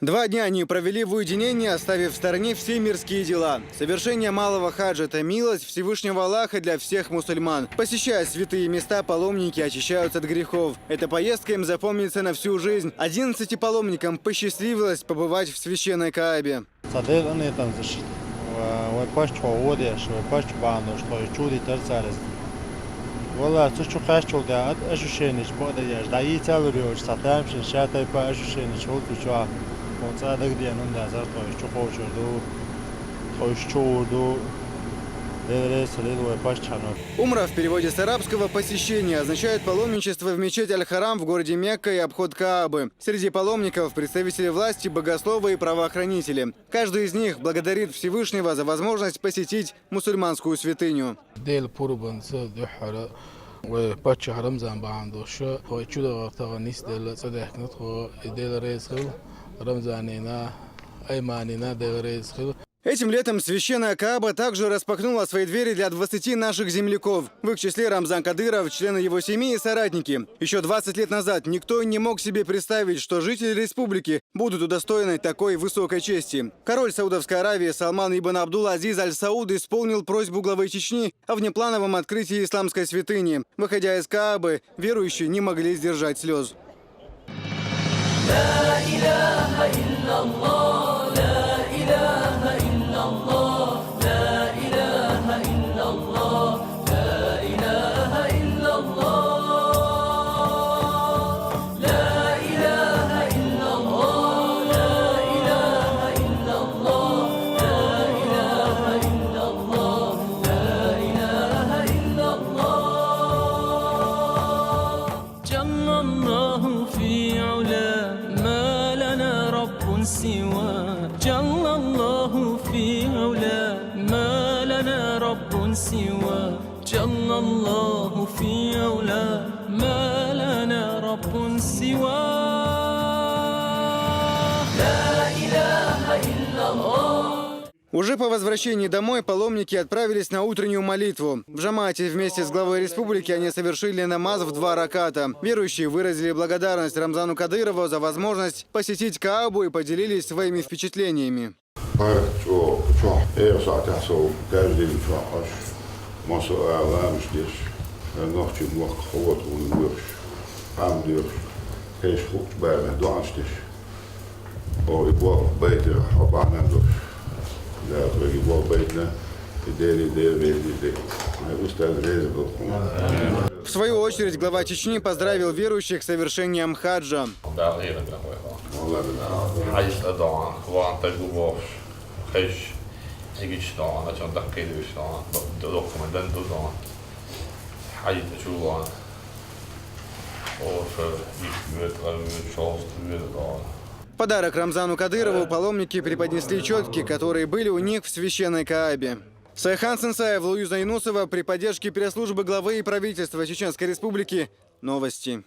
2 дня они провели в уединении, оставив в стороне все мирские дела. Совершение малого хаджа – это милость Всевышнего Аллаха для всех мусульман. Посещая святые места, паломники очищаются от грехов. Эта поездка им запомнится на всю жизнь. 11 паломникам посчастливилось побывать в священной Каабе. Умра в переводе с арабского «посещение» означает паломничество в мечеть Аль-Харам в городе Мекка и обход Каабы. Среди паломников представители власти, богословы и правоохранители. Каждый из них благодарит Всевышнего за возможность посетить мусульманскую святыню. Этим летом священная Кааба также распахнула свои двери для 20 наших земляков. В их числе Рамзан Кадыров, члены его семьи и соратники. Еще 20 лет назад никто не мог себе представить, что жители республики будут удостоены такой высокой чести. Король Саудовской Аравии Салман ибн Абдул-Азиз Аль-Сауд исполнил просьбу главы Чечни о внеплановом открытии исламской святыни. Выходя из Каабы, верующие не могли сдержать слез. جل الله في علا ما لنا رب سوى جل الله في علا ما لنا رب سوى لا إله إلا الله. Уже по возвращении домой паломники отправились на утреннюю молитву. В Джамаате вместе с главой республики они совершили намаз в 2 раката. Верующие выразили благодарность Рамзану Кадырову за возможность посетить Каабу и поделились своими впечатлениями. В свою очередь глава Чечни поздравил верующих с совершением хаджа. Подарок Рамзану Кадырову паломники преподнесли четки, которые были у них в священной Каабе. Сайхан Сенсаев, Луиза Инусова при поддержке пресс-службы главы и правительства Чеченской Республики. Новости.